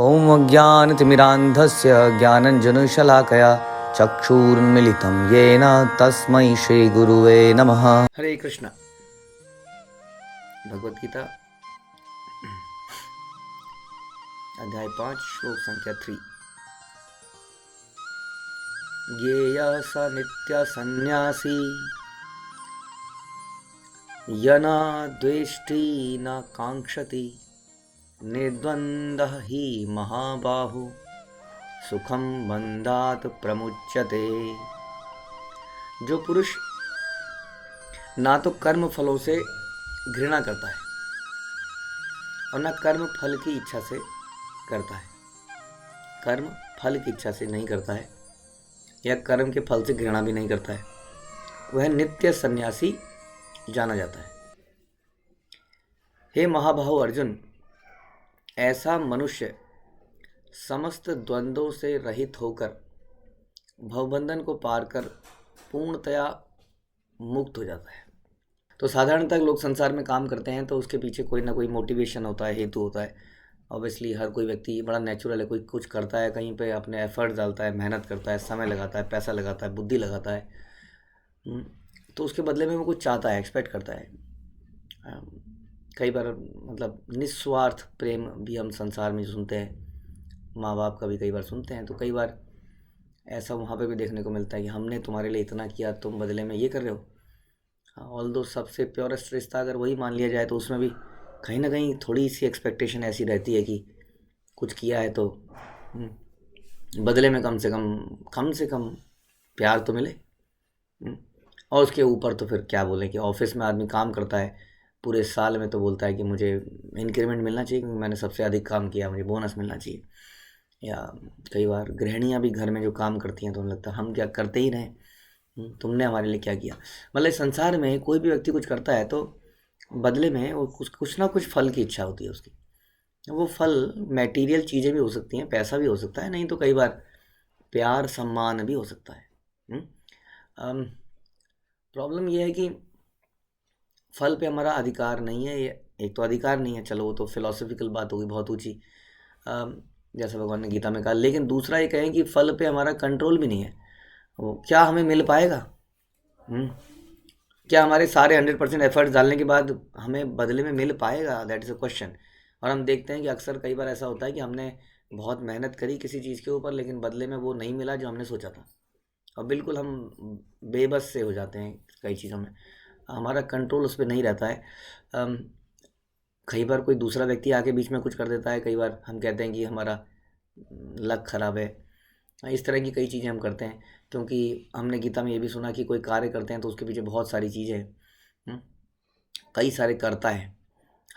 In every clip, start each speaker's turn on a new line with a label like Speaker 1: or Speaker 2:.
Speaker 1: ॐ अज्ञानतिमिरान्धस्य ज्ञानञ्जनशलाकया चक्षुरुन्मिलितं येन तस्मै श्रीगुरुवे नमः।
Speaker 2: हरे कृष्ण। भगवत गीता अध्याय 5 श्लोक संख्या 3। ज्ञेयः स नित्य सन्न्यासी यना द्वेष्टि न कांक्षति निर्द्वन्द्वः हि महाबाहो सुखम बंधात प्रमुच्यते। जो पुरुष ना तो कर्म फलों से घृणा करता है और न कर्म फल की इच्छा से करता है, कर्म फल की इच्छा से नहीं करता है या कर्म के फल से घृणा भी नहीं करता है, वह नित्य सन्यासी जाना जाता है। हे महाबाहो अर्जुन, ऐसा मनुष्य समस्त द्वंद्वों से रहित होकर भवबंधन को पार कर पूर्णतया मुक्त हो जाता है। तो साधारणतः लोग संसार में काम करते हैं तो उसके पीछे कोई ना कोई मोटिवेशन होता है, हेतु होता है। ऑब्वियसली हर कोई व्यक्ति बड़ा नेचुरल है, कोई कुछ करता है, कहीं पे अपने एफर्ट डालता है, मेहनत करता है, समय लगाता है, पैसा लगाता है, बुद्धि लगाता है, तो उसके बदले में वो कुछ चाहता है, एक्सपेक्ट करता है। कई बार मतलब निस्वार्थ प्रेम भी हम संसार में सुनते हैं, माँ बाप का भी कई बार सुनते हैं। तो कई बार ऐसा वहाँ पे भी देखने को मिलता है कि हमने तुम्हारे लिए इतना किया, तुम बदले में ये कर रहे हो। ऑल दो सबसे प्योरेस्ट रिश्ता अगर वही मान लिया जाए तो उसमें भी कहीं ना कहीं थोड़ी सी एक्सपेक्टेशन ऐसी रहती है कि कुछ किया है तो बदले में कम से कम प्यार तो मिले। और उसके ऊपर तो फिर क्या बोलें कि ऑफिस में आदमी काम करता है पूरे साल में, तो बोलता है कि मुझे इंक्रीमेंट मिलना चाहिए क्योंकि मैंने सबसे अधिक काम किया, मुझे बोनस मिलना चाहिए। या कई बार गृहिणियाँ भी घर में जो काम करती हैं तो उन्हें लगता है हम क्या करते ही रहें, तुमने हमारे लिए क्या किया। मतलब संसार में कोई भी व्यक्ति कुछ करता है तो बदले में वो कुछ ना कुछ फल की इच्छा होती है उसकी। वो फल मटेरियल चीज़ें भी हो सकती हैं, पैसा भी हो सकता है, नहीं तो कई बार प्यार सम्मान भी हो सकता है। प्रॉब्लम ये है कि फल पे हमारा अधिकार नहीं है। ये एक तो अधिकार नहीं है, चलो वो तो फिलोसफिकल बात होगी बहुत ऊँची, जैसा भगवान ने गीता में कहा। लेकिन दूसरा ये कहें कि फल पे हमारा कंट्रोल भी नहीं है। वो क्या हमें मिल पाएगा? क्या हमारे सारे 100% एफर्ट्स डालने के बाद हमें बदले में मिल पाएगा? That is a question. और हम देखते हैं कि अक्सर कई बार ऐसा होता है कि हमने बहुत मेहनत करी किसी चीज़ के ऊपर, लेकिन बदले में वो नहीं मिला जो हमने सोचा था, और बिल्कुल हम बेबस से हो जाते हैं कई चीज़ों में, हमारा कंट्रोल उस पर नहीं रहता है। कई बार कोई दूसरा व्यक्ति आके बीच में कुछ कर देता है, कई बार हम कहते हैं कि हमारा लक ख़राब है। इस तरह की कई चीज़ें हम करते हैं क्योंकि हमने गीता में ये भी सुना कि कोई कार्य करते हैं तो उसके पीछे बहुत सारी चीज़ें हैं, कई सारे कर्ता हैं,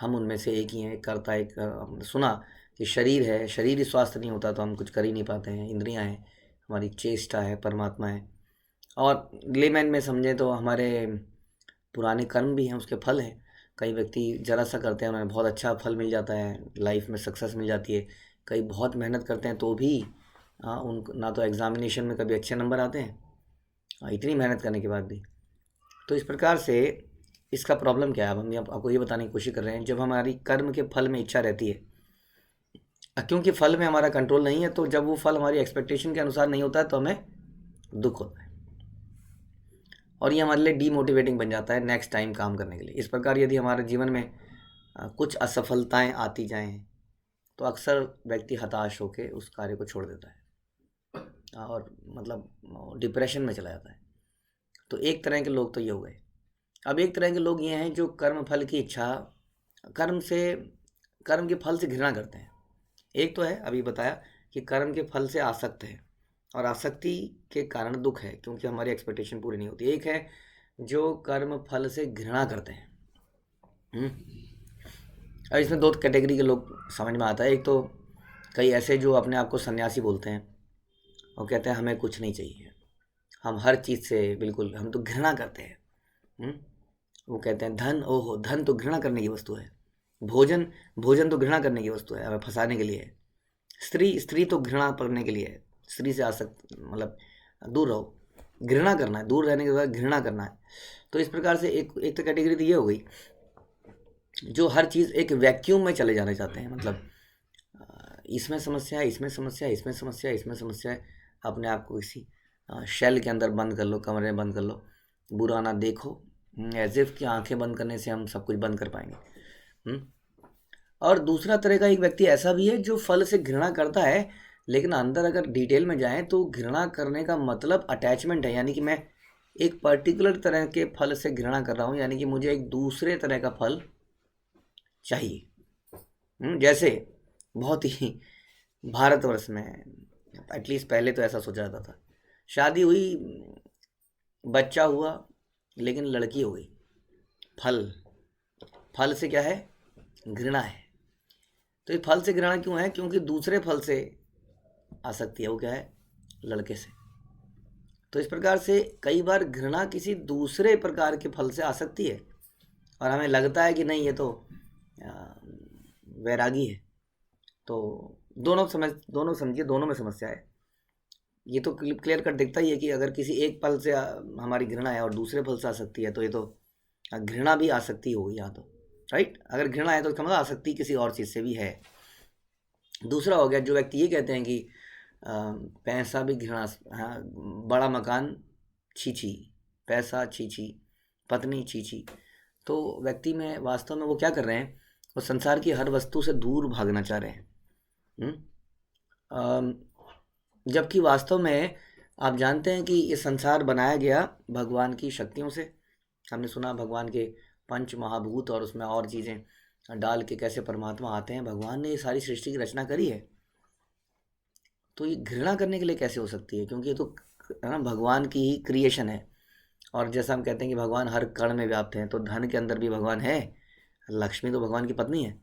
Speaker 2: हम उनमें से एक ही हैं। कर्ता एक हमने सुना कि शरीर है, शरीर ही स्वस्थ नहीं होता तो हम कुछ कर ही नहीं पाते हैं। इंद्रियां हैं, हमारी चेष्टा है, परमात्मा है, और लेमैन में समझें तो हमारे पुराने कर्म भी हैं, उसके फल हैं। कई व्यक्ति ज़रा सा करते हैं, उन्हें बहुत अच्छा फल मिल जाता है, लाइफ में सक्सेस मिल जाती है। कई बहुत मेहनत करते हैं तो भी उन ना तो एग्ज़ामिनेशन में कभी अच्छे नंबर आते हैं, इतनी मेहनत करने के बाद भी। तो इस प्रकार से इसका प्रॉब्लम क्या है? अब हम आपको ये बताने की कोशिश कर रहे हैं, जब हमारी कर्म के फल में इच्छा रहती है, क्योंकि फल में हमारा कंट्रोल नहीं है, तो जब वो फल हमारी एक्सपेक्टेशन के अनुसार नहीं होता है तो हमें दुख होता है और ये हमारे लिए डीमोटिवेटिंग बन जाता है नेक्स्ट टाइम काम करने के लिए। इस प्रकार यदि हमारे जीवन में कुछ असफलताएं आती जाएं तो अक्सर व्यक्ति हताश होकर उस कार्य को छोड़ देता है और मतलब डिप्रेशन में चला जाता है। तो एक तरह के लोग तो ये हो गए। अब एक तरह के लोग ये हैं जो कर्म फल की इच्छा, कर्म के फल से घृणा करते हैं। एक तो है अभी बताया कि कर्म के फल से आसक्त है और आसक्ति के कारण दुख है क्योंकि हमारी एक्सपेक्टेशन पूरी नहीं होती। एक है जो कर्म फल से घृणा करते हैं। अब इसमें दो कैटेगरी के लोग समझ में आता है। एक तो कई ऐसे जो अपने आप को सन्यासी बोलते हैं और कहते हैं हमें कुछ नहीं चाहिए, हम हर चीज़ से बिल्कुल, हम तो घृणा करते हैं। वो कहते हैं धन, ओहो धन तो घृणा करने की वस्तु है, भोजन तो घृणा करने की वस्तु है, हमें फंसाने के लिए है, स्त्री तो घृणा करने के लिए है, स्त्री से आसक्त मतलब दूर रहो, घृणा करना है, दूर रहने के बाद घृणा करना है। तो इस प्रकार से एक तो कैटेगरी तो ये हो गई जो हर चीज़ एक वैक्यूम में चले जाना चाहते हैं, मतलब इसमें समस्या है, इसमें समस्या है, इसमें समस्या है, इसमें समस्या है, अपने आप को किसी शेल के अंदर बंद कर लो, कमरे में बंद कर लो, बुरा ना देखो, एज इफ कि आंखें बंद करने से हम सब कुछ बंद कर पाएंगे। और दूसरा तरह का एक व्यक्ति ऐसा भी है जो फल से घृणा करता है, लेकिन अंदर अगर डिटेल में जाएं तो घृणा करने का मतलब अटैचमेंट है, यानी कि मैं एक पर्टिकुलर तरह के फल से घृणा कर रहा हूँ, यानी कि मुझे एक दूसरे तरह का फल चाहिए। जैसे बहुत ही भारतवर्ष में एटलीस्ट पहले तो ऐसा सोचा जाता था, शादी हुई, बच्चा हुआ, लेकिन लड़की हो गई, फल से क्या है, घृणा है। तो ये फल से घृणा क्यों है? क्योंकि दूसरे फल से आसक्ति है, वो क्या है, लड़के से। तो इस प्रकार से कई बार घृणा किसी दूसरे प्रकार के फल से आ सकती है और हमें लगता है कि नहीं, ये तो वैरागी है। तो दोनों समझिए, दोनों में समस्या है। ये तो क्लियर कट दिखता ही है कि अगर किसी एक फल से हमारी घृणा है और दूसरे फल से आसक्ति है, तो ये तो घृणा भी आसक्ति होगी यहाँ तो, राइट। अगर घृणा है तो इसका मतलब आसक्ति किसी और चीज़ से भी है। दूसरा हो गया जो व्यक्ति ये कहते हैं कि पैसा भी घृणा, हाँ, बड़ा मकान छी, पैसा छी, पत्नी छी। तो व्यक्ति में वास्तव में वो क्या कर रहे हैं, वो संसार की हर वस्तु से दूर भागना चाह रहे हैं। जबकि वास्तव में आप जानते हैं कि ये संसार बनाया गया भगवान की शक्तियों से। हमने सुना भगवान के पंच महाभूत और उसमें और चीज़ें डाल के कैसे परमात्मा आते हैं। भगवान ने ये सारी सृष्टि की रचना करी है, तो ये घृणा करने के लिए कैसे हो सकती है? क्योंकि ये तो ना भगवान की ही क्रिएशन है। और जैसा हम कहते हैं कि भगवान हर कण में व्याप्त हैं, तो धन के अंदर भी भगवान है, लक्ष्मी तो भगवान की पत्नी है।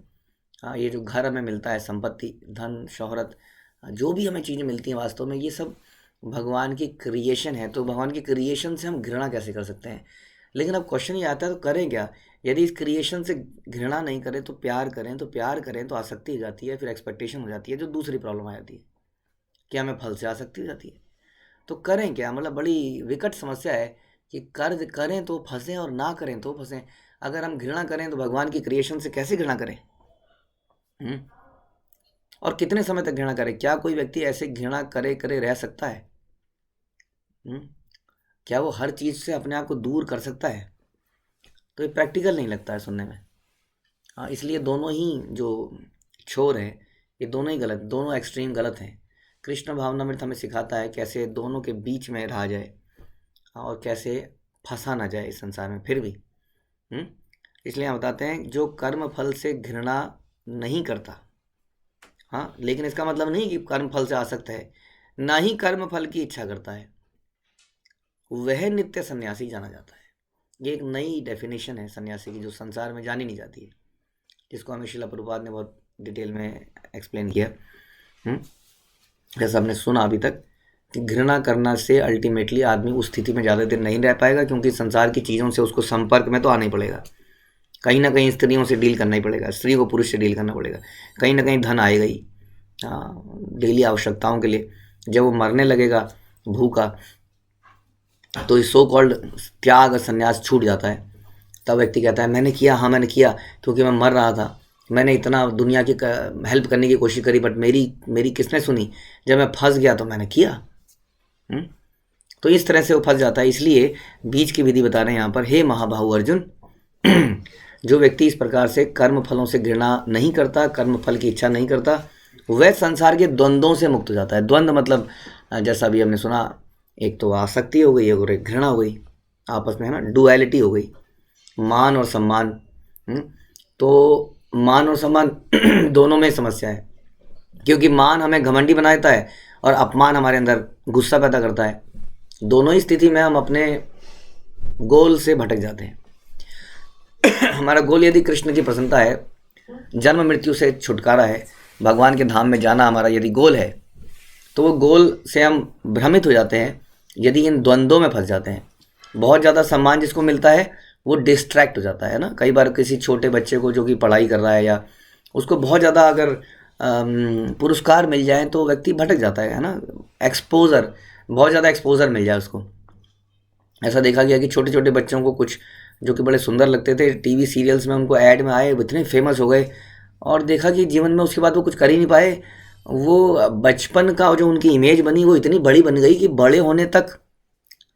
Speaker 2: हाँ, ये जो घर हमें मिलता है, संपत्ति, धन, शोहरत, जो भी हमें चीज़ें मिलती हैं, वास्तव में ये सब भगवान की क्रिएशन है। तो भगवान की क्रिएशन से हम घृणा कैसे कर सकते हैं? लेकिन अब क्वेश्चन ये आता है, तो करें क्या? यदि इस क्रिएशन से घृणा नहीं करें तो प्यार करें, तो आसक्ति हो जाती है, फिर एक्सपेक्टेशन हो जाती है, जो दूसरी प्रॉब्लम आ जाती है कि हमें फल से आसक्ति हो जाती है। तो करें क्या? मतलब बड़ी विकट समस्या है कि कर्ज करें तो फंसें और ना करें तो फंसें। अगर हम घृणा करें तो भगवान की क्रिएशन से कैसे घृणा करें? और कितने समय तक घृणा करें? क्या कोई व्यक्ति ऐसे घृणा करे रह सकता है? क्या वो हर चीज़ से अपने आप को दूर कर सकता है? तो ये प्रैक्टिकल नहीं लगता है सुनने में। हाँ, इसलिए दोनों ही जो छोर हैं, ये दोनों ही गलत, दोनों एक्सट्रीम गलत हैं। कृष्ण भावनामृत हमें सिखाता है कैसे दोनों के बीच में रहा जाए और कैसे फंसा ना जाए इस संसार में फिर भी। इसलिए हम बताते हैं जो कर्म फल से घृणा नहीं करता, हाँ, लेकिन इसका मतलब नहीं कि कर्म फल से आसक्त है, ना ही कर्म फल की इच्छा करता है, वह नित्य सन्यासी जाना जाता है। ये एक नई डेफिनेशन है सन्यासी की, जो संसार में जानी नहीं जाती है, जिसको हमें श्रील प्रभुपाद ने बहुत डिटेल में एक्सप्लेन किया। जैसा हमने सुना अभी तक कि घृणा करना से अल्टीमेटली आदमी उस स्थिति में ज़्यादा दिन नहीं रह पाएगा, क्योंकि संसार की चीज़ों से उसको संपर्क में तो आना ही पड़ेगा। कहीं ना कहीं स्त्रियों से डील करना ही पड़ेगा, स्त्री को पुरुष से डील करना पड़ेगा, कहीं ना कहीं धन आएगा ही, डेली आवश्यकताओं के लिए। जब वो मरने लगेगा भूखा, तो इस सो कॉल्ड त्याग संन्यास छूट जाता है। तब व्यक्ति कहता है मैंने किया, हाँ मैंने किया, क्योंकि मैं मर रहा था, मैंने इतना दुनिया की हेल्प करने की कोशिश करी, बट मेरी किसने सुनी? जब मैं फंस गया तो मैंने किया। तो इस तरह से वो फंस जाता है। इसलिए बीच की विधि बता रहे हैं यहाँ पर, हे महाबाहु अर्जुन, जो व्यक्ति इस प्रकार से कर्म फलों से घृणा नहीं करता, कर्म फल की इच्छा नहीं करता, वह संसार के द्वंद्वों से मुक्त हो जाता है। द्वंद्व मतलब जैसा अभी हमने सुना, एक तो आसक्ति हो गई, और एक घृणा हो गई, आपस में है ना, डुअलिटी हो गई, मान और सम्मान। तो मान और सम्मान दोनों में समस्या है, क्योंकि मान हमें घमंडी बना देता है और अपमान हमारे अंदर गुस्सा पैदा करता है। दोनों ही स्थिति में हम अपने गोल से भटक जाते हैं। हमारा गोल यदि कृष्ण की प्रसन्नता है, जन्म मृत्यु से छुटकारा है, भगवान के धाम में जाना हमारा यदि गोल है, तो वो गोल से हम भ्रमित हो जाते हैं यदि इन द्वंद्वों में फंस जाते हैं। बहुत ज़्यादा सम्मान जिसको मिलता है वो डिस्ट्रैक्ट हो जाता है ना। कई बार किसी छोटे बच्चे को जो कि पढ़ाई कर रहा है, या उसको बहुत ज़्यादा अगर पुरस्कार मिल जाए तो व्यक्ति भटक जाता है ना। एक्सपोजर, बहुत ज़्यादा एक्सपोजर मिल जाए उसको। ऐसा देखा गया कि छोटे छोटे बच्चों को कुछ जो कि बड़े सुंदर लगते थे, टीवी सीरियल्स में उनको ऐड में आए, इतने फेमस हो गए, और देखा कि जीवन में उसके बाद वो कुछ कर ही नहीं पाए, वो बचपन का जो उनकी इमेज बनी वो इतनी बड़ी बन गई कि बड़े होने तक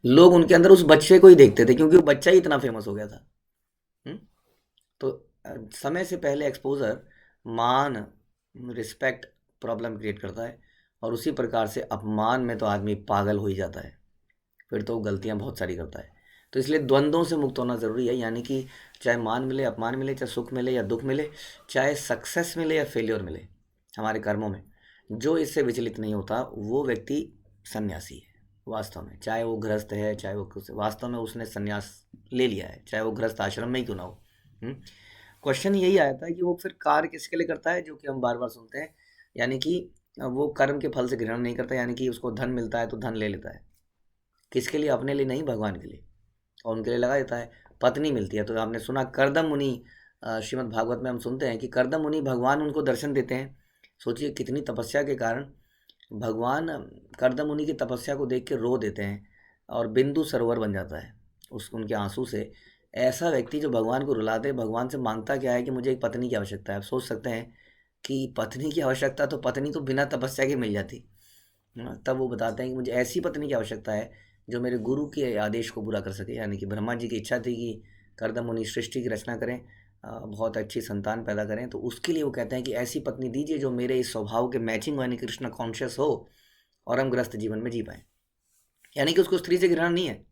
Speaker 2: लोग उनके अंदर उस बच्चे को ही देखते थे, क्योंकि वो बच्चा ही इतना फेमस हो गया था। हुँ? तो समय से पहले एक्सपोज़र मान, रिस्पेक्ट प्रॉब्लम क्रिएट करता है, और उसी प्रकार से अपमान में तो आदमी पागल हो ही जाता है, फिर तो वो गलतियाँ बहुत सारी करता है। तो इसलिए द्वंद्वों से मुक्त होना ज़रूरी है, यानी कि चाहे मान मिले, अपमान मिले, चाहे सुख मिले या दुःख मिले, चाहे सक्सेस मिले या फेल्योर मिले हमारे कर्मों में, जो इससे विचलित नहीं होता वो व्यक्ति सन्यासी है वास्तव में। चाहे वो गृहस्थ है, चाहे वो कुछ, वास्तव में उसने सन्यास ले लिया है, चाहे वो गृहस्थ आश्रम में ही क्यों ना हो। क्वेश्चन यही आया था कि वो फिर कार्य किसके लिए करता है, जो कि हम बार बार सुनते हैं, यानी कि वो कर्म के फल से ग्रहण नहीं करता, यानी कि उसको धन मिलता है तो धन ले लेता है। किसके लिए? अपने लिए नहीं, भगवान के लिए, और उनके लिए लगा देता है। पत्नी मिलती है तो आपने सुना कर्दम मुनि, श्रीमद् भागवत में हम सुनते हैं कि कर्दम मुनि भगवान उनको दर्शन देते हैं। सोचिए कितनी तपस्या के कारण भगवान कर्दम मुनि की तपस्या को देख के रो देते हैं, और बिंदु सरोवर बन जाता है उस उनके आंसू से। ऐसा व्यक्ति जो भगवान को रुला दे, भगवान से मांगता क्या है कि मुझे एक पत्नी की आवश्यकता है। आप सोच सकते हैं कि पत्नी की आवश्यकता तो पत्नी तो बिना तपस्या के मिल जाती। तब वो बताते हैं कि मुझे ऐसी पत्नी की आवश्यकता है जो मेरे गुरु के आदेश को पूरा कर सके, यानी कि ब्रह्मा जी की इच्छा थी कि कर्दम मुनि सृष्टि की रचना करें, बहुत अच्छी संतान पैदा करें, तो उसके लिए वो कहते हैं कि ऐसी पत्नी दीजिए जो मेरे इस स्वभाव के मैचिंग हो, यानी कृष्ण कॉन्शियस हो, और हम ग्रस्त जीवन में जी पाएँ। यानी कि उसको स्त्री से घृणा नहीं है,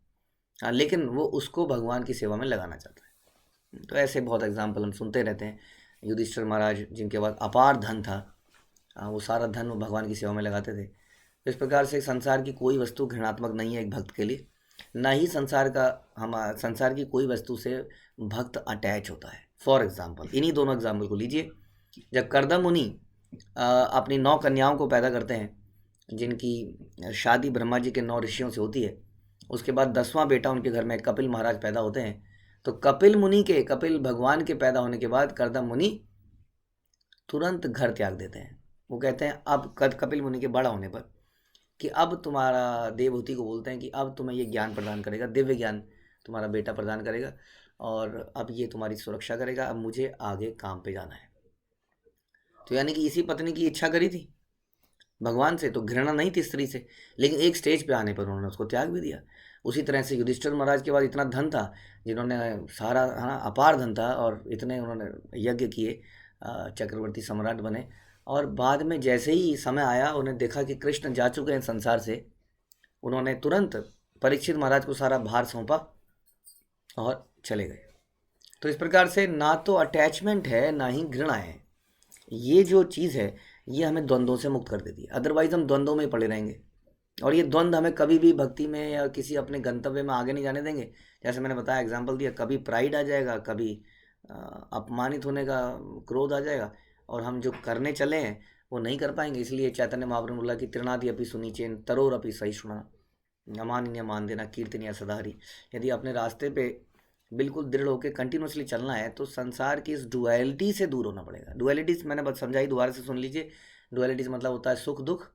Speaker 2: हाँ, लेकिन वो उसको भगवान की सेवा में लगाना चाहता है। तो ऐसे बहुत एग्जाम्पल हम सुनते रहते हैं। युधिष्ठिर महाराज जिनके पास अपार धन था, वो सारा धन वो भगवान की सेवा में लगाते थे। तो इस प्रकार से संसार की कोई वस्तु घृणात्मक नहीं है एक भक्त के लिए, ना ही संसार की कोई वस्तु से भक्त अटैच होता है। फॉर एग्जाम्पल इन्हीं दोनों एग्जाम्पल को लीजिए। जब कर्दम मुनि अपनी 9 कन्याओं को पैदा करते हैं, जिनकी शादी ब्रह्मा जी के 9 ऋषियों से होती है, उसके बाद 10वां बेटा उनके घर में कपिल महाराज पैदा होते हैं। तो कपिल भगवान के पैदा होने के बाद कर्दम मुनि तुरंत घर त्याग देते हैं। वो कहते हैं अब कपिल मुनि के बड़ा होने पर कि अब तुम्हारा, देवहूति को बोलते हैं कि अब तुम्हें ये ज्ञान प्रदान करेगा, दिव्य ज्ञान तुम्हारा बेटा प्रदान करेगा, और अब ये तुम्हारी सुरक्षा करेगा, अब मुझे आगे काम पे जाना है। तो यानी कि इसी पत्नी की इच्छा करी थी भगवान से, तो घृणा नहीं थी स्त्री से, लेकिन एक स्टेज पे आने पर उन्होंने उसको त्याग भी दिया। उसी तरह से युधिष्ठिर महाराज के पास इतना धन था, जिन्होंने सारा, हाँ, अपार धन था, और इतने उन्होंने यज्ञ किए, चक्रवर्ती सम्राट बने, और बाद में जैसे ही समय आया उन्हें देखा कि कृष्ण जा चुके हैं संसार से, उन्होंने तुरंत परीक्षित महाराज को सारा भार सौंपा और चले गए। तो इस प्रकार से ना तो अटैचमेंट है ना ही घृणा है। ये जो चीज़ है ये हमें द्वंद्वों से मुक्त कर देती है, अदरवाइज हम द्वंद्वों में ही पड़े रहेंगे, और ये द्वंद्व हमें कभी भी भक्ति में या किसी अपने गंतव्य में आगे नहीं जाने देंगे। जैसे मैंने बताया, एग्जाम्पल दिया, कभी प्राइड आ जाएगा, कभी अपमानित होने का क्रोध आ जाएगा, और हम जो करने चले हैं वो नहीं कर पाएंगे। इसलिए चैतन्य महाप्रभु ने बोला कि तृणादि अपि सुनीचेन तरोर अपि सहिष्णुना अमान्य मान देना कीर्तनिया सदाहरी। यदि अपने रास्ते पे बिल्कुल दृढ़ होकर कंटिन्यूसली चलना है तो संसार की इस डुअलिटी से दूर होना पड़ेगा। डुअलिटीज मैंने बस समझाई, दोबारा से सुन लीजिए। डुअलिटीज मतलब होता है सुख दुख,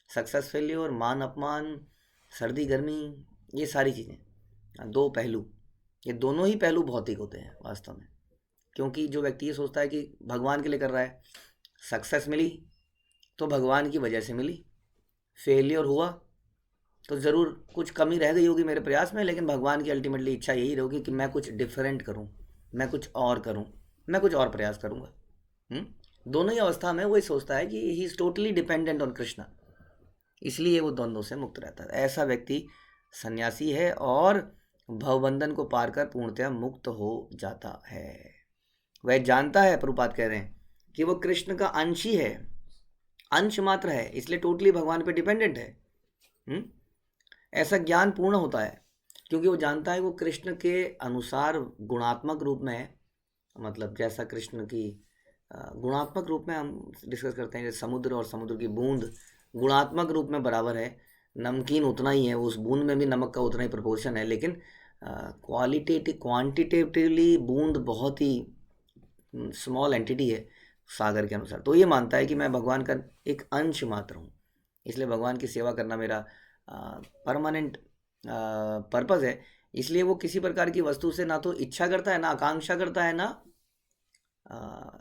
Speaker 2: सक्सेस फेल्योर, मान अपमान, सर्दी गर्मी, ये सारी चीज़ें, दो पहलू। ये दोनों ही पहलू भौतिक होते हैं वास्तव में, क्योंकि जो व्यक्ति ये सोचता है कि भगवान के लिए कर रहा है, सक्सेस मिली तो भगवान की वजह से मिली, फेलियर हुआ तो ज़रूर कुछ कमी रह गई होगी मेरे प्रयास में, लेकिन भगवान की अल्टीमेटली इच्छा यही रहेगी कि मैं कुछ डिफरेंट करूं, मैं कुछ और करूं, मैं कुछ और प्रयास करूंगा। दोनों ही अवस्था में वही सोचता है कि he is totally dependent on Krishna, इसलिए वो द्वंद्वों से मुक्त रहता है। ऐसा व्यक्ति सन्यासी है और भवबंधन को पार कर पूर्णतया मुक्त हो जाता है। वह जानता है, प्रभुपाद कह रहे हैं, कि वो कृष्ण का अंश ही है, अंश मात्र है, इसलिए टोटली भगवान पे डिपेंडेंट है। ऐसा ज्ञान पूर्ण होता है क्योंकि वो जानता है वो कृष्ण के अनुसार गुणात्मक रूप में है। मतलब जैसा कृष्ण की गुणात्मक रूप में हम डिस्कस करते हैं, जैसे समुद्र और समुद्र की बूंद गुणात्मक रूप में बराबर है, नमकीन उतना ही है, उस बूंद में भी नमक का उतना ही प्रपोर्शन है, लेकिन क्वांटिटेटिवली बूंद बहुत ही स्मॉल एंटिटी है सागर के अनुसार। तो ये मानता है कि मैं भगवान का एक अंश मात्र हूँ, इसलिए भगवान की सेवा करना मेरा परमानेंट पर्पज़ है। इसलिए वो किसी प्रकार की वस्तु से ना तो इच्छा करता है, ना आकांक्षा करता है, ना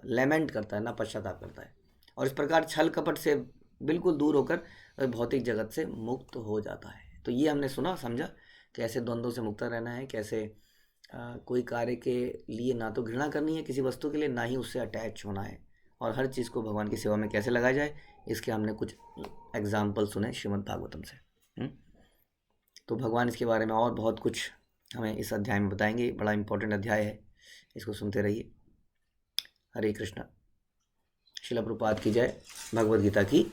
Speaker 2: लेमेंट करता है, ना पश्चाताप करता है। और इस प्रकार छल कपट से बिल्कुल दूर होकर भौतिक जगत से मुक्त हो जाता है। तो ये हमने सुना समझा, कैसे द्वंद्वों से मुक्त रहना है, कैसे कोई कार्य के लिए ना तो घृणा करनी है किसी वस्तु के लिए, ना ही उससे अटैच होना है, और हर चीज़ को भगवान की सेवा में कैसे लगाया जाए, इसके हमने कुछ एग्जाम्पल सुने श्रीमद् भागवतम से। तो भगवान इसके बारे में और बहुत कुछ हमें इस अध्याय में बताएंगे। बड़ा इंपॉर्टेंट अध्याय है, इसको सुनते रहिए। हरे कृष्णा। श्रील प्रभुपाद की जय। भगवद गीता की।